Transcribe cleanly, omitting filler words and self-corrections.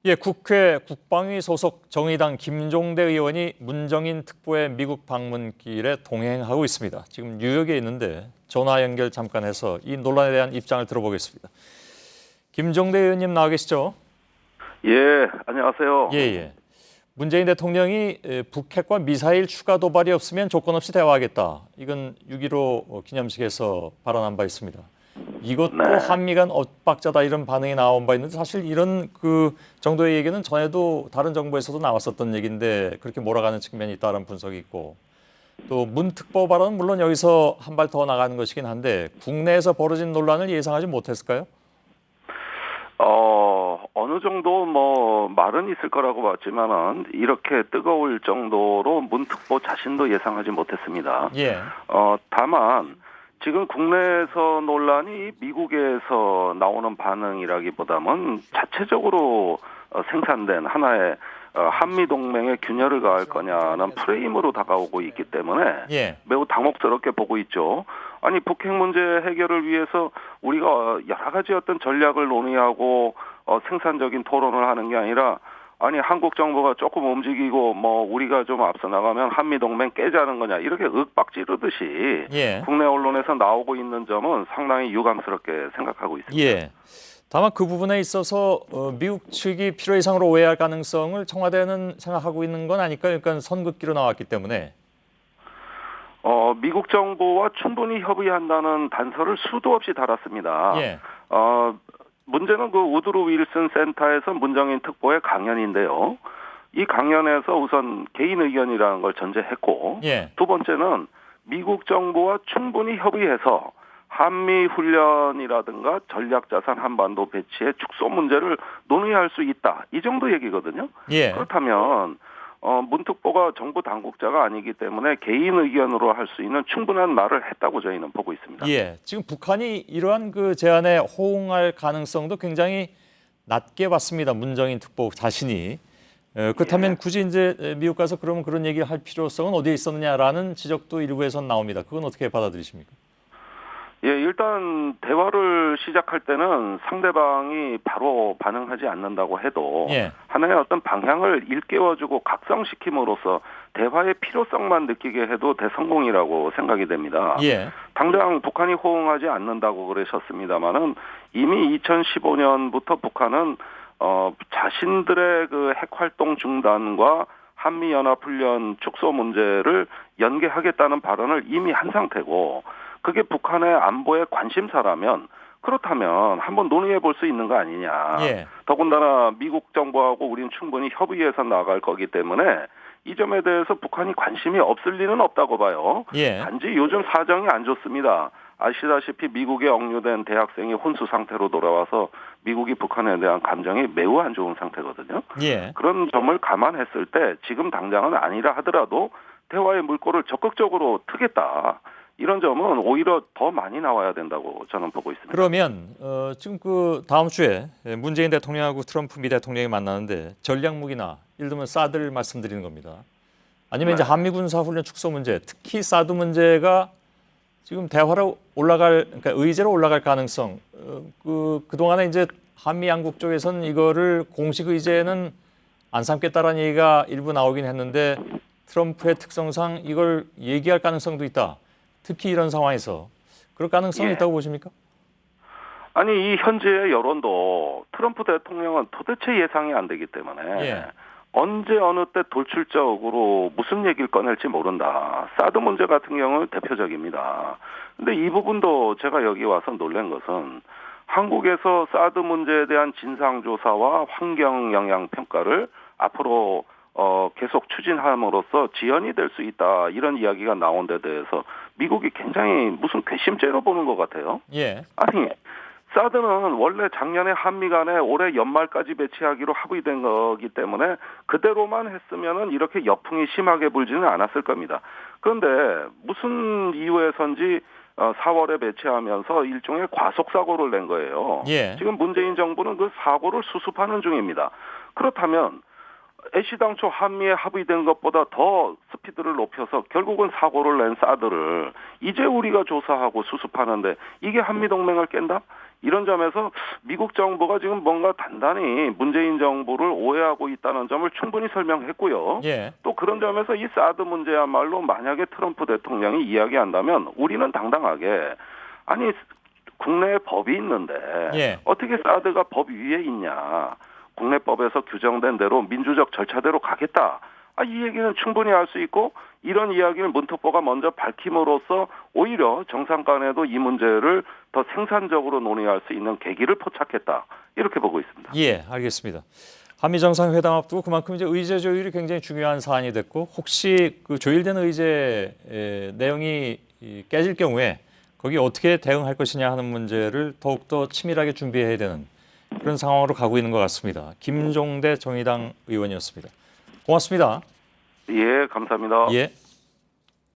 예, 국회 국방위 소속 정의당 김종대 의원이 문정인 특보의 미국 방문길에 동행하고 있습니다. 지금 뉴욕에 있는데 전화 연결 잠깐 해서 이 논란에 대한 입장을 들어보겠습니다. 김종대 의원님 나와 계시죠? 예, 안녕하세요. 예. 문재인 대통령이 북핵과 미사일 추가 도발이 없으면 조건 없이 대화하겠다. 이건 6.15 기념식에서 발언한 바 있습니다. 이것도 네. 한미 간 엇박자다 이런 반응이 나온 바 있는데 사실 이런 그 정도의 얘기는 전에도 다른 정부에서도 나왔었던 얘기인데 그렇게 몰아가는 측면이 있다는 분석이 있고 또 문 특보 발언은 물론 여기서 한 발 더 나가는 것이긴 한데 국내에서 벌어진 논란을 예상하지 못했을까요? 어느 정도 말은 있을 거라고 봤지만은 이렇게 뜨거울 정도로 문 특보 자신도 예상하지 못했습니다. 예. 다만 지금 국내에서 논란이 미국에서 나오는 반응이라기보다는 자체적으로 생산된 하나의 한미 동맹의 균열을 가할 거냐는 프레임으로 다가오고 있기 때문에 예. 매우 당혹스럽게 보고 있죠. 아니 북핵 문제 해결을 위해서 우리가 여러 가지 어떤 전략을 논의하고 생산적인 토론을 하는 게 아니라 아니 한국 정부가 조금 움직이고 우리가 좀 앞서 나가면 한미 동맹 깨자는 거냐 이렇게 윽박 지르듯이 예. 국내 언론에서 나오고 있는 점은 상당히 유감스럽게 생각하고 있습니다. 예. 다만 그 부분에 있어서 미국 측이 필요 이상으로 오해할 가능성을 청와대는 생각하고 있는 건 아닐까요? 그러니까 선긋기로 나왔기 때문에. 미국 정부와 충분히 협의한다는 단서를 수도 없이 달았습니다. 예. 문제는 그 우드로 윌슨 센터에서 문정인 특보의 강연인데요. 이 강연에서 우선 개인 의견이라는 걸 전제했고, 예. 두 번째는 미국 정부와 충분히 협의해서 한미 훈련이라든가 전략자산 한반도 배치의 축소 문제를 논의할 수 있다. 이 정도 얘기거든요. 예. 그렇다면 문 특보가 정부 당국자가 아니기 때문에 개인 의견으로 할 수 있는 충분한 말을 했다고 저희는 보고 있습니다. 예. 지금 북한이 이러한 그 제안에 호응할 가능성도 굉장히 낮게 봤습니다. 문정인 특보 자신이. 그렇다면 굳이 이제 미국 가서 그러면 그런 얘기 할 필요성은 어디에 있었느냐라는 지적도 일부에선 나옵니다. 그건 어떻게 받아들이십니까? 예, 일단 대화를 시작할 때는 상대방이 바로 반응하지 않는다고 해도 예. 하나의 어떤 방향을 일깨워주고 각성시킴으로써 대화의 필요성만 느끼게 해도 대성공이라고 생각이 됩니다. 예. 당장 북한이 호응하지 않는다고 그러셨습니다마는 이미 2015년부터 북한은 자신들의 그 핵활동 중단과 한미연합훈련 축소 문제를 연계하겠다는 발언을 이미 한 상태고 그게 북한의 안보의 관심사라면 그렇다면 한번 논의해 볼 수 있는 거 아니냐. 예. 더군다나 미국 정부하고 우리는 충분히 협의해서 나갈 거기 때문에 이 점에 대해서 북한이 관심이 없을 리는 없다고 봐요. 예. 단지 요즘 사정이 안 좋습니다. 아시다시피 미국에 억류된 대학생이 혼수 상태로 돌아와서 미국이 북한에 대한 감정이 매우 안 좋은 상태거든요. 예. 그런 점을 감안했을 때 지금 당장은 아니라 하더라도 대화의 물꼬를 적극적으로 트겠다. 이런 점은 오히려 더 많이 나와야 된다고 저는 보고 있습니다. 그러면 지금 그 다음 주에 문재인 대통령하고 트럼프 미 대통령이 만나는데 전략 무기나 예를 들면 사드를 말씀드리는 겁니다. 아니면 이제 한미 군사 훈련 축소 문제, 특히 사드 문제가 지금 대화로 그러니까 의제로 올라갈 가능성. 그동안에 이제 한미 양국 쪽에서는 이거를 공식 의제는 안 삼겠다라는 얘기가 일부 나오긴 했는데 트럼프의 특성상 이걸 얘기할 가능성도 있다. 특히 이런 상황에서 그럴 가능성이 있다고 보십니까? 아니 이 현재의 여론도 트럼프 대통령은 도대체 예상이 안 되기 때문에 예. 언제 어느 때 돌출적으로 무슨 얘기를 꺼낼지 모른다. 사드 문제 같은 경우는 대표적입니다. 근데 이 부분도 제가 여기 와서 놀란 것은 한국에서 사드 문제에 대한 진상조사와 환경 영향 평가를 앞으로 계속 추진함으로써 지연이 될 수 있다. 이런 이야기가 나온 데 대해서 미국이 굉장히 무슨 괘씸죄로 보는 것 같아요. 예. 아니 사드는 원래 작년에 한미 간에 올해 연말까지 배치하기로 합의된 거기 때문에 그대로만 했으면은 이렇게 역풍이 심하게 불지는 않았을 겁니다. 그런데 무슨 이유에선지 4월에 배치하면서 일종의 과속 사고를 낸 거예요. 예. 지금 문재인 정부는 그 사고를 수습하는 중입니다. 그렇다면 애시당초 한미에 합의된 것보다 더 스피드를 높여서 결국은 사고를 낸 사드를 이제 우리가 조사하고 수습하는데 이게 한미동맹을 깬다? 이런 점에서 미국 정부가 지금 뭔가 단단히 문재인 정부를 오해하고 있다는 점을 충분히 설명했고요. 예. 또 그런 점에서 이 사드 문제야말로 만약에 트럼프 대통령이 이야기한다면 우리는 당당하게 아니 국내에 법이 있는데 예. 어떻게 사드가 법 위에 있냐. 국내법에서 규정된 대로 민주적 절차대로 가겠다. 이 얘기는 충분히 할 수 있고 이런 이야기를 문특보가 먼저 밝힘으로써 오히려 정상 간에도 이 문제를 더 생산적으로 논의할 수 있는 계기를 포착했다. 이렇게 보고 있습니다. 예, 알겠습니다. 한미 정상회담 앞두고 그만큼 이제 의제 조율이 굉장히 중요한 사안이 됐고 혹시 그 조율된 의제 내용이 깨질 경우에 거기 어떻게 대응할 것이냐 하는 문제를 더욱더 치밀하게 준비해야 되는 그런 상황으로 가고 있는 것 같습니다. 김종대 정의당 의원이었습니다. 고맙습니다. 예, 감사합니다. 예.